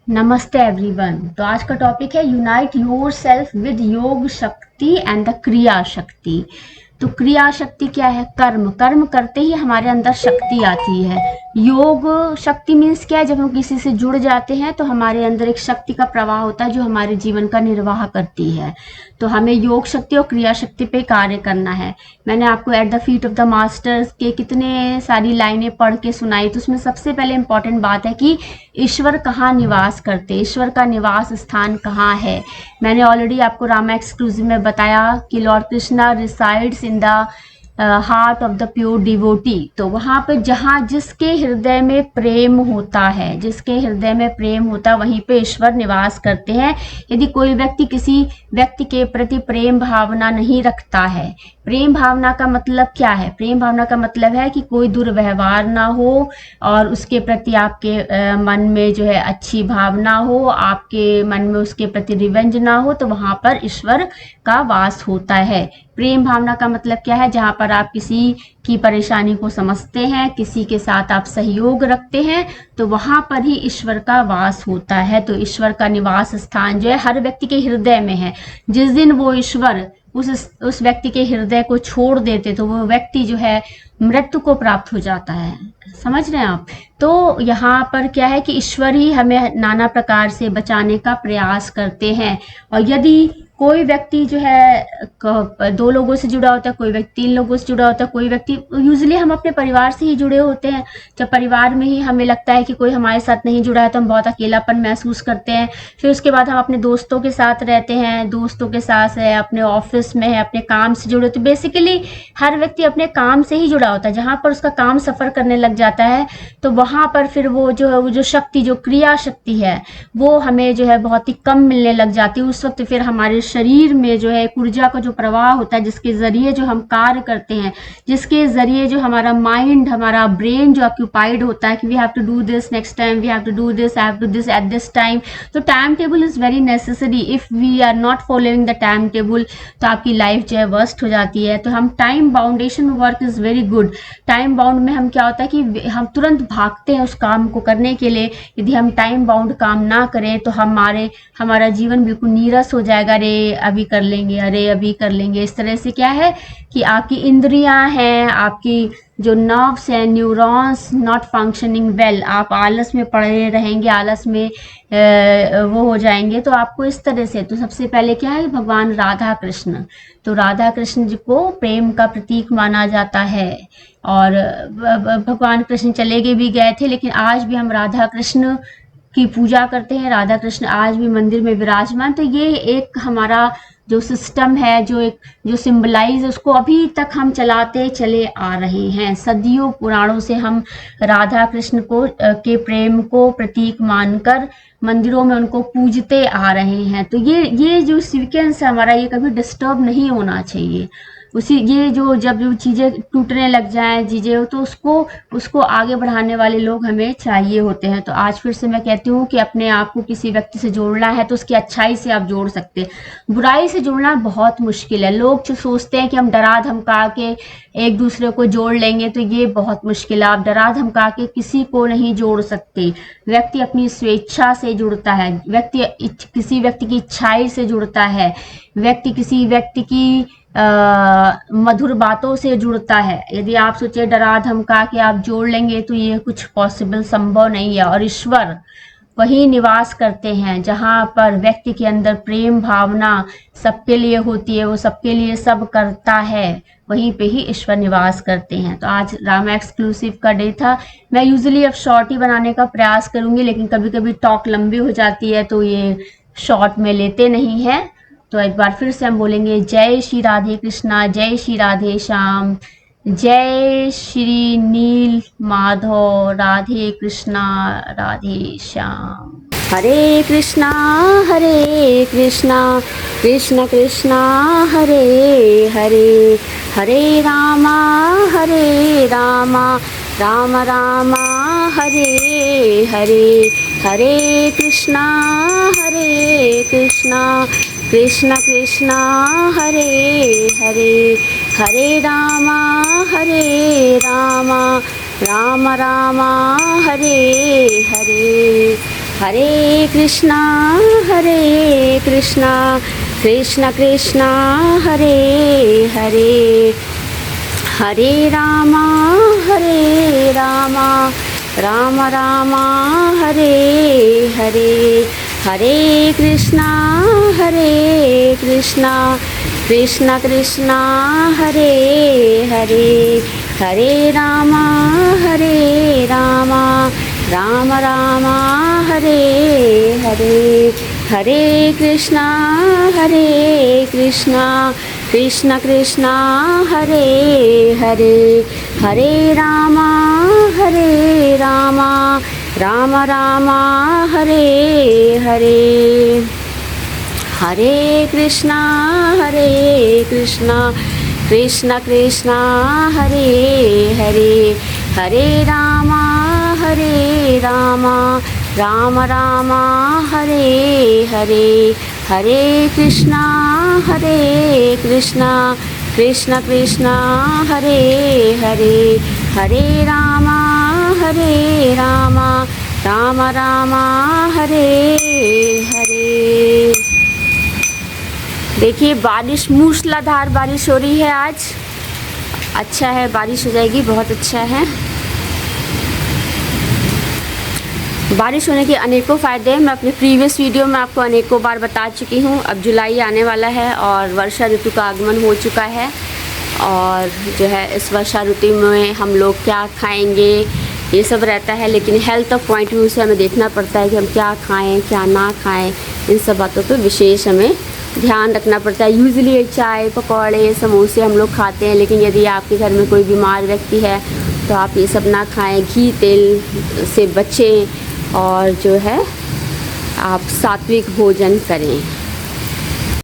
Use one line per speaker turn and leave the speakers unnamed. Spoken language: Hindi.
नमस्ते एवरीवन। तो आज का टॉपिक है यूनाइट योर सेल्फ विद योग शक्ति एंड द क्रिया शक्ति। तो क्रिया शक्ति क्या है? कर्म। कर्म करते ही हमारे अंदर शक्ति आती है। योग शक्ति मीन्स क्या है? जब हम किसी से जुड़ जाते हैं तो हमारे अंदर एक शक्ति का प्रवाह होता है जो हमारे जीवन का निर्वाह करती है। तो हमें योग शक्ति और क्रिया शक्ति पे कार्य करना है। मैंने आपको at the feet of the masters के कितने सारी लाइनें पढ़ के सुनाई, तो उसमें सबसे पहले इंपॉर्टेंट बात है कि ईश्वर कहाँ निवास करते, ईश्वर का निवास स्थान कहाँ है। मैंने ऑलरेडी आपको रामा एक्सक्लूसिव में बताया कि Lord Krishna resides in the heart of the pure devotee. तो वहां पे जहाँ जिसके हृदय में प्रेम होता है, जिसके हृदय में प्रेम होता है वहीं पे ईश्वर निवास करते हैं। यदि कोई व्यक्ति किसी व्यक्ति के प्रति प्रेम भावना नहीं रखता है, प्रेम भावना का मतलब क्या है? प्रेम भावना का मतलब है कि कोई दुर्व्यवहार ना हो और उसके प्रति आपके मन में जो है अच्छी भावना हो, आपके मन में उसके प्रति रिवेंज ना हो, तो वहां पर ईश्वर का वास होता है। प्रेम भावना का मतलब क्या है? जहां पर आप किसी की परेशानी को समझते हैं, किसी के साथ आप सहयोग रखते हैं, तो वहां पर ही ईश्वर का वास होता है। तो ईश्वर का निवास स्थान जो है हर व्यक्ति के हृदय में है। जिस दिन वो ईश्वर उस व्यक्ति के हृदय को छोड़ देते तो वो व्यक्ति जो है मृत्यु को प्राप्त हो जाता है। समझ रहे हैं आप? तो यहाँ पर क्या है कि ईश्वर ही हमें नाना प्रकार से बचाने का प्रयास करते हैं। और यदि कोई व्यक्ति जो है दो लोगों से जुड़ा होता है, कोई व्यक्ति तीन लोगों से जुड़ा होता है, कोई व्यक्ति, यूजुअली हम अपने परिवार से ही जुड़े होते हैं। जब परिवार में ही हमें लगता है कि कोई हमारे साथ नहीं जुड़ा है तो हम बहुत अकेलापन महसूस करते हैं। फिर उसके बाद हम अपने दोस्तों के साथ रहते हैं, दोस्तों के साथ है, अपने ऑफिस में है, अपने काम से जुड़े। तो बेसिकली हर व्यक्ति अपने काम से ही जुड़ा होता है। जहां पर उसका काम सफर करने लग जाता है तो वहां पर फिर वो जो है, वो जो शक्ति, जो क्रिया शक्ति है, वो हमें जो है बहुत ही कम मिलने लग जाती है। उस वक्त फिर हमारे शरीर में जो है ऊर्जा का जो प्रवाह होता है, जिसके जरिए जो हम कार्य करते हैं, जिसके जरिए जो हमारा माइंड, हमारा ब्रेन जो ऑक्यूपाइड होता है कि we have to do this next time, we have to do this, I have to this at this time. तो time table is very necessary. If we are not following the time table तो आपकी लाइफ जो है वर्स्ट हो जाती है। तो हम time boundation work is very good. Time bound में हम क्या होता है कि हम तुरंत भागते हैं उस काम को करने के लिए। यदि हम टाइम बाउंड काम ना करें तो हमारा जीवन बिल्कुल नीरस हो जाएगा। अरे अभी कर लेंगे, अरे अभी कर लेंगे। इस तरह से क्या है कि आपकी इंद्रियां हैं, आपकी जो नर्व्स हैं, न्यूरॉन्स नॉट फंक्शनिंग वेल, आप आलस में पड़े रहेंगे, आलस में वो हो जाएंगे। तो आपको इस तरह से, तो सबसे पहले क्या है, भगवान राधा कृष्ण, तो राधा कृष्ण जी को प्रेम का प्रतीक माना जाता है। और भगवान कृष्ण चले गए भी गए थे, लेकिन आज भी हम राधा कृष्ण की पूजा करते हैं। राधा कृष्ण आज भी मंदिर में विराजमान। तो ये एक हमारा जो सिस्टम है, जो सिंबलाइज, उसको अभी तक हम चलाते चले आ रहे हैं। सदियों पुराणों से हम राधा कृष्ण को के प्रेम को प्रतीक मानकर मंदिरों में उनको पूजते आ रहे हैं। तो ये जो सीक्वेंस है हमारा, ये कभी डिस्टर्ब नहीं होना चाहिए। उसी ये जो जब जो चीजें टूटने लग जाएं चीजें, तो उसको आगे बढ़ाने वाले लोग हमें चाहिए होते हैं। तो आज फिर से मैं कहती हूँ कि अपने आप को किसी व्यक्ति से जोड़ना है तो उसकी अच्छाई से आप जोड़ सकते हैं। बुराई से जुड़ना बहुत मुश्किल है। लोग जो सोचते हैं कि हम डरा धमका के एक दूसरे को जोड़ लेंगे, तो ये बहुत मुश्किल है। आप डरा धमका के किसी को नहीं जोड़ सकते। व्यक्ति अपनी स्वेच्छा से जुड़ता है, व्यक्ति किसी व्यक्ति की इच्छाई से जुड़ता है, व्यक्ति किसी व्यक्ति की मधुर बातों से जुड़ता है। यदि आप सोचे डरा धमका के आप जोड़ लेंगे तो ये कुछ पॉसिबल, संभव नहीं है। और ईश्वर वही निवास करते हैं जहां पर व्यक्ति के अंदर प्रेम भावना सबके लिए होती है, वो सबके लिए सब करता है, वहीं पे ही ईश्वर निवास करते हैं। तो आज रामा एक्सक्लूसिव का डे था। मैं यूजुअली अब शॉर्ट ही बनाने का प्रयास करूंगी, लेकिन कभी कभी टॉक लंबी हो जाती है तो ये शॉर्ट में लेते नहीं है। तो एक बार फिर से हम बोलेंगे, जय श्री राधे कृष्णा, जय श्री राधे श्याम, जय श्री नील माधव, राधे कृष्णा, राधे श्याम। हरे कृष्णा, हरे कृष्णा, कृष्ण कृष्णा, हरे हरे, हरे रामा, राम रामा, हरे हरे, हरे कृष्णा, कृष्ण कृष्ण, हरे हरे, हरे रामा, राम राम, हरे हरे, हरे कृष्णा कृष्ण कृष्णा हरे हरे, हरे रामा राम राम हरे हरे, हरे कृष्णा कृष्ण कृष्णा हरे हरे, हरे रामा राम राम हरे हरे, हरे कृष्णा कृष्ण कृष्णा हरे हरे, हरे रामा राम राम हरे हरे, हरे कृष्णा कृष्ण कृष्णा हरे हरे, हरे रामा राम राम हरे हरे, हरे कृष्णा कृष्ण कृष्णा हरे हरे, हरे रामा राम राम हरे हरे। देखिए बारिश, मूसलाधार बारिश हो रही है आज। अच्छा है, बारिश हो जाएगी, बहुत अच्छा है। बारिश होने के अनेकों फ़ायदे हैं। मैं अपने प्रीवियस वीडियो में आपको अनेकों बार बता चुकी हूँ। अब जुलाई आने वाला है और वर्षा ऋतु का आगमन हो चुका है, और जो है इस वर्षा ऋतु में हम लोग क्या खाएंगे ये सब रहता है, लेकिन हेल्थ ऑफ पॉइंट व्यू से हमें देखना पड़ता है कि हम क्या खाएं क्या ना खाएं। इन सब बातों पर विशेष हमें ध्यान रखना पड़ता है। यूजुअली चाय पकौड़े समोसे हम लोग खाते हैं, लेकिन यदि आपके घर में कोई बीमार व्यक्ति है तो आप ये सब ना खाएं, घी तेल से बचें, और जो है आप सात्विक भोजन करें।